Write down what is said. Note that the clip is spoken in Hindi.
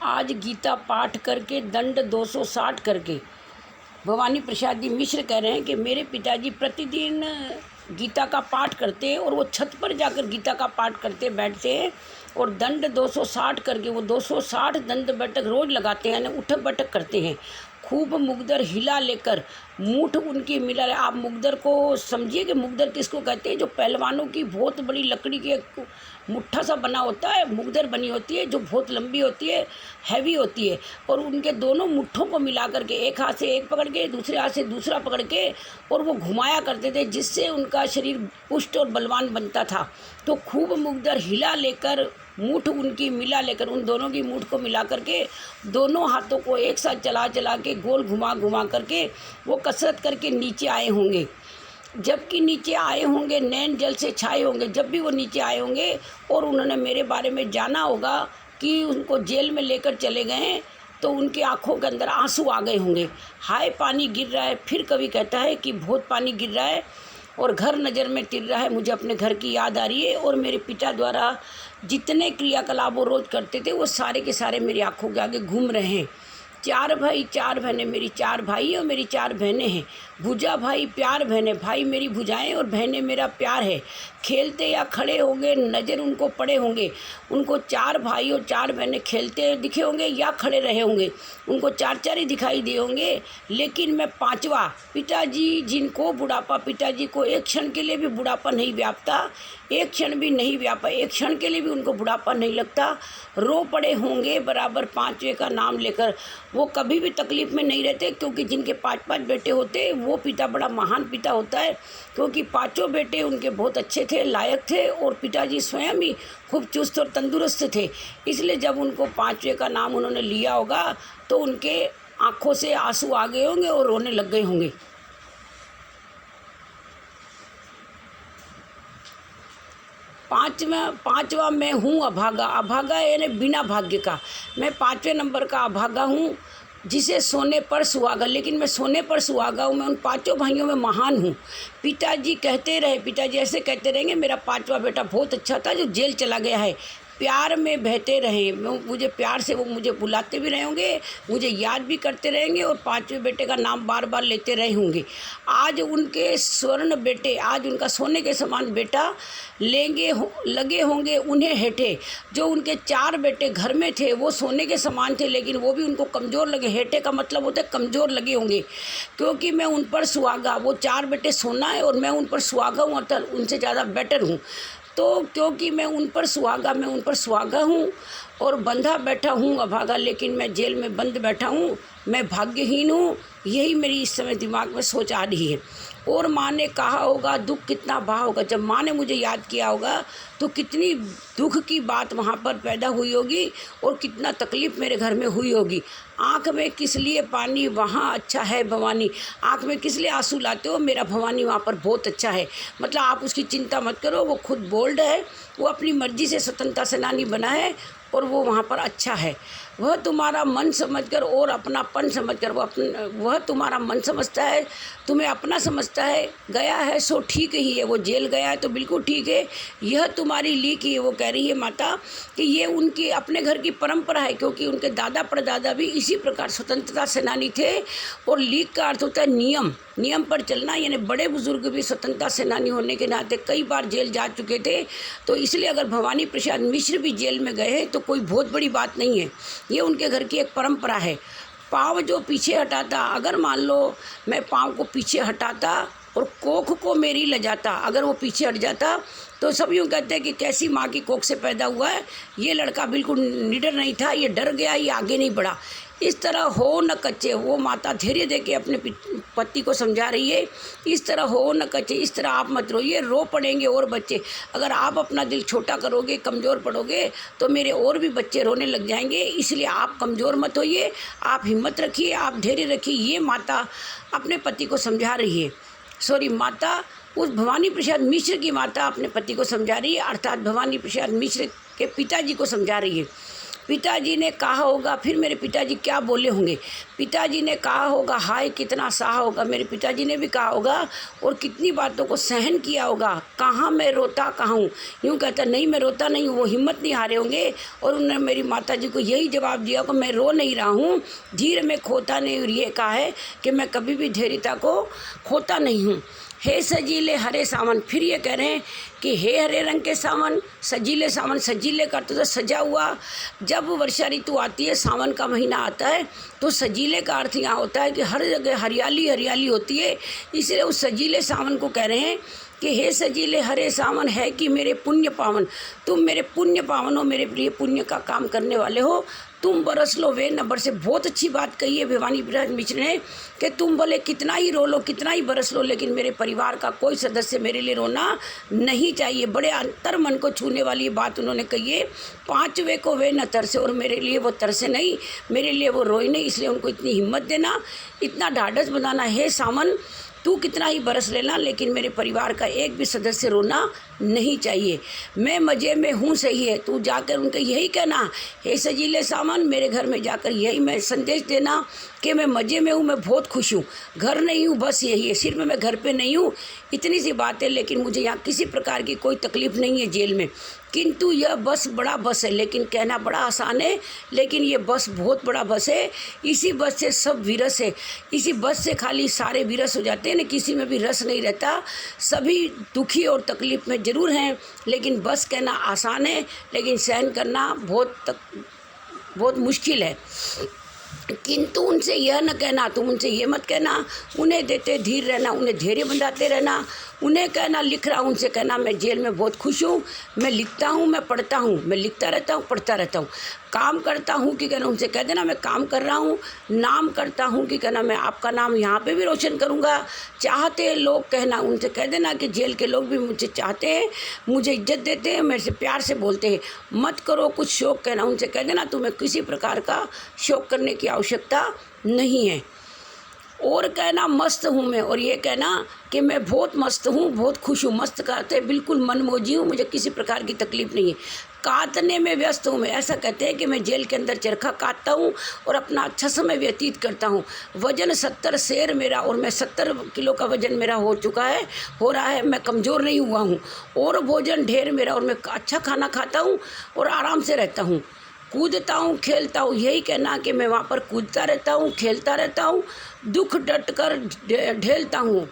आज गीता पाठ करके दंड 260 करके भवानी प्रसाद जी मिश्र कह रहे हैं कि मेरे पिताजी प्रतिदिन गीता का पाठ करते हैं और वो छत पर जाकर गीता का पाठ करते बैठते हैं और दंड 260 करके वो 260 दंड बैठक रोज़ लगाते हैं, उठक बैठक करते हैं। खूब मुगदर हिला लेकर मूठ उनकी मिला। आप मुगदर को समझिए कि मुगदर किसको कहते हैं? जो पहलवानों की बहुत बड़ी लकड़ी के मुट्ठा सा बना होता है, मुगदर बनी होती है, जो बहुत लंबी होती है, हैवी होती है, और उनके दोनों मुट्ठों को मिला करके एक हाथ से एक पकड़ के दूसरे हाथ से दूसरा पकड़ के और वो घुमाया करते थे, जिससे उनका शरीर पुष्ट और बलवान बनता था। तो खूब मुगदर हिला लेकर मूठ उनकी मिला लेकर, उन दोनों की मूठ को मिला करके दोनों हाथों को एक साथ चला चला के गोल घुमा घुमा करके वो कसरत करके नीचे आए होंगे। जबकि नीचे आए होंगे नैन जल से छाए होंगे, जब भी वो नीचे आए होंगे और उन्होंने मेरे बारे में जाना होगा कि उनको जेल में लेकर चले गए, तो उनकी आंखों के अंदर आंसू आ गए होंगे। हाय पानी गिर रहा है, फिर कभी कहता है कि बहुत पानी गिर रहा है और घर नज़र में तिर रहा है, मुझे अपने घर की याद आ रही है। और मेरे पिता द्वारा जितने क्रियाकलाप वो रोज़ करते थे वो सारे के सारे मेरी आंखों के आगे घूम रहे हैं। 4 भाई 4 बहनें, मेरी 4 भाई और मेरी 4 बहनें हैं। भुजा भाई प्यार बहनें, भाई मेरी भुजाएं और बहनें मेरा प्यार है। खेलते या खड़े होंगे नज़र उनको पड़े होंगे। उनको 4 भाई और 4 बहनें खेलते दिखे होंगे या खड़े रहे होंगे, उनको 4 ही दिखाई दिए होंगे। लेकिन मैं 5वां, पिताजी जिनको बुढ़ापा, पिताजी को एक क्षण के लिए भी बुढ़ापा नहीं व्यापता, एक क्षण भी नहीं व्यापा, एक क्षण के लिए भी उनको बुढ़ापा नहीं लगता। रो पड़े होंगे बराबर 5वें का नाम लेकर। वो कभी भी तकलीफ़ में नहीं रहते, क्योंकि जिनके 5 बेटे होते वो पिता बड़ा महान पिता होता है, क्योंकि 5 बेटे उनके बहुत अच्छे थे, लायक थे, और पिताजी स्वयं ही खूब चुस्त और तंदुरुस्त थे। इसलिए जब उनको 5वें का नाम उन्होंने लिया होगा तो उनके आँखों से आंसू आ गए होंगे और रोने लग गए होंगे। पाँचवा मैं हूँ अभागा। अभागा यानी बिना भाग्य का। मैं 5वें नंबर का अभागा हूँ, जिसे सोने पर सुहागा। लेकिन मैं सोने पर सुहागा हूँ, मैं उन 5 भाइयों में महान हूँ। पिताजी कहते रहे, पिताजी ऐसे कहते रहेंगे, मेरा 5वां बेटा बहुत अच्छा था जो जेल चला गया है। प्यार में बहते रहे, मुझे प्यार से वो मुझे बुलाते भी रहे होंगे, मुझे याद भी करते रहेंगे और 5वें बेटे का नाम बार बार लेते रहे होंगे। आज उनके स्वर्ण बेटे, आज उनका सोने के समान बेटा लगे होंगे उन्हें हेठे। जो उनके 4 बेटे घर में थे वो सोने के समान थे, लेकिन वो भी उनको कमज़ोर लगे। हेठे का मतलब होता है कमज़ोर लगे होंगे, क्योंकि मैं उन पर सुहागा। वो 4 बेटे सोना है और मैं उन पर सुहागा हूँ, अर्थात उनसे ज़्यादा बेटर हूँ। तो क्योंकि मैं उन पर सुहागा हूँ और बंधा बैठा हूँ अभागा, लेकिन मैं जेल में बंद बैठा हूँ, मैं भाग्यहीन हूँ। यही मेरी इस समय दिमाग में सोच आ रही है। और माँ ने कहा होगा दुख कितना बहा होगा। जब माँ ने मुझे याद किया होगा तो कितनी दुख की बात वहाँ पर पैदा हुई होगी और कितना तकलीफ़ मेरे घर में हुई होगी। आँख में किस लिए पानी वहाँ अच्छा है भवानी, आँख में किस लिए आंसू लाते हो, मेरा भवानी वहाँ पर बहुत अच्छा है। मतलब आप उसकी चिंता मत करो, वो खुद बोल्ड है, वो अपनी मर्जी से स्वतंत्रता सेनानी बना है और वो वहाँ पर अच्छा है। वह तुम्हारा मन समझकर और अपनापन समझकर, वह तुम्हारा मन समझता है, तुम्हें अपना समझता है। गया है सो ठीक ही है, वो जेल गया है तो बिल्कुल ठीक है। यह तुम्हारी लीक ही है। वो कह रही है माता कि ये उनकी अपने घर की परंपरा है, क्योंकि उनके दादा परदादा भी इसी प्रकार स्वतंत्रता सेनानी थे। और लीक का अर्थ होता है नियम पर चलना, यानी बड़े बुजुर्ग भी स्वतंत्रता सेनानी होने के नाते कई बार जेल जा चुके थे। तो इसलिए अगर भवानी प्रसाद मिश्र भी जेल में गए हैं तो कोई बहुत बड़ी बात नहीं है, ये उनके घर की एक परंपरा है। पाँव जो पीछे हटाता, अगर मान लो मैं पाँव को पीछे हटाता और कोख को मेरी ले जाता, अगर वो पीछे हट जाता तो सब यूँ कहते हैं कि कैसी माँ की कोख से पैदा हुआ है, ये लड़का बिल्कुल निडर नहीं था, ये डर गया, ये आगे नहीं बढ़ा। इस तरह हो न कच्चे, वो माता धैर्य दे के अपने पति को समझा रही है, इस तरह हो न कच्चे, इस तरह आप मत रोइए, रो पड़ेंगे और बच्चे। अगर आप अपना दिल छोटा करोगे, कमज़ोर पड़ोगे तो मेरे और भी बच्चे रोने लग जाएंगे। इसलिए आप कमज़ोर मत होइए, आप हिम्मत रखिए, आप धैर्य रखिए। ये माता अपने पति को समझा रही है। माता उस भवानी प्रसाद मिश्र की माता अपने पति को समझा रही है, अर्थात भवानी प्रसाद मिश्र के पिताजी को समझा रही है। पिताजी ने कहा होगा, फिर मेरे पिताजी क्या बोले होंगे, पिताजी ने कहा होगा हाय कितना सहा होगा, मेरे पिताजी ने भी कहा होगा और कितनी बातों को सहन किया होगा, कहाँ मैं रोता कहाँ हूँ, यूँ कहता नहीं मैं रोता नहीं हूँ, वो हिम्मत नहीं हारे होंगे। और उन्होंने मेरी माता जी को यही जवाब दिया कि मैं रो नहीं रहा हूँ, धीरे में खोता नहीं, और ये कहा है कि मैं कभी भी धैर्यता को खोता नहीं हूँ। हे सजीले हरे सावन, फिर ये कह रहे हैं कि हे हरे रंग के सावन, सजीले सावन, सजीले का तो सजा हुआ। जब वर्षा ऋतु आती है, सावन का महीना आता है, तो सजीले का अर्थ यहाँ होता है कि हर जगह हरियाली हरियाली होती है, इसलिए उस सजीले सावन को कह रहे हैं कि हे सजीले हरे सावन है कि मेरे पुण्य पावन, तुम मेरे पुण्य पावन हो, मेरे प्रिय पुण्य का काम करने वाले हो, तुम बरस लो वे न बरसे। बहुत अच्छी बात कही है भिवानी विराज मिश्र ने कि तुम भले कितना ही रो लो, कितना ही बरस लो, लेकिन मेरे परिवार का कोई सदस्य मेरे लिए रोना नहीं चाहिए। बड़े अंतर मन को छूने वाली बात उन्होंने कही है। पाँचवे को वे न तरसे, और मेरे लिए वो तरसे नहीं, मेरे लिए वो रोए नहीं, इसलिए उनको इतनी हिम्मत देना, इतना ढाढ़स बनाना, हे सावन तू कितना ही बरस लेना, लेकिन मेरे परिवार का एक भी सदस्य रोना नहीं चाहिए। मैं मज़े में हूँ सही है, तू जाकर उनके यही कहना, हे सजीले सावन, मेरे घर में जाकर यही मैं संदेश देना कि मैं मज़े में हूँ, मैं बहुत खुश हूँ, घर नहीं हूँ, बस यही है, सिर्फ मैं घर पे नहीं हूँ, इतनी सी बात है, लेकिन मुझे यहाँ किसी प्रकार की कोई तकलीफ़ नहीं है जेल में। किंतु यह बस बड़ा बस है, लेकिन कहना बड़ा आसान है, लेकिन ये बस बहुत बड़ा बस है, इसी बस से सब विरस है, इसी बस से खाली सारे विरस हो जाते हैं ना, किसी में भी रस नहीं रहता, सभी दुखी और तकलीफ़ में ज़रूर हैं, लेकिन बस कहना आसान है, लेकिन सहन करना बहुत मुश्किल है। किंतु उनसे यह न कहना, तुम उनसे ये मत कहना, उन्हें देते धीर रहना, उन्हें धैर्य बंधाते रहना, उन्हें कहना लिख रहा हूँ, उनसे कहना मैं जेल में बहुत खुश हूँ, मैं लिखता हूँ, मैं पढ़ता हूँ, मैं लिखता रहता हूँ, पढ़ता रहता हूँ, काम करता हूँ कि कहना, उनसे कह देना मैं काम कर रहा हूँ, नाम करता हूँ कि कहना मैं आपका नाम यहाँ पे भी रोशन करूँगा, चाहते लोग कहना, उनसे कह देना कि जेल के लोग भी मुझे चाहते हैं, मुझे इज्जत देते हैं, मेरे से प्यार से बोलते हैं, मत करो कुछ शौक़, कहना उनसे कह देना तुम्हें किसी प्रकार का शौक़ करने की आवश्यकता नहीं है। और कहना मस्त हूँ मैं, और ये कहना कि मैं बहुत मस्त हूँ, बहुत खुश हूँ, मस्त कहते हैं बिल्कुल मनमोजी हूँ, मुझे किसी प्रकार की तकलीफ़ नहीं है, काटने में व्यस्त हूँ मैं, ऐसा कहते हैं कि मैं जेल के अंदर चरखा काटता हूँ और अपना अच्छा समय व्यतीत करता हूँ। वज़न 70 शेर मेरा, और मैं 70 किलो का वज़न मेरा हो चुका है, हो रहा है, मैं कमज़ोर नहीं हुआ हूँ, और भोजन ढेर मेरा, और मैं अच्छा खाना खाता हूँ और आराम से रहता हूँ, कूदता हूँ खेलता हूँ, यही कहना कि मैं वहाँ पर कूदता रहता हूँ, खेलता रहता हूँ, दुख डट कर ढेलता हूँ।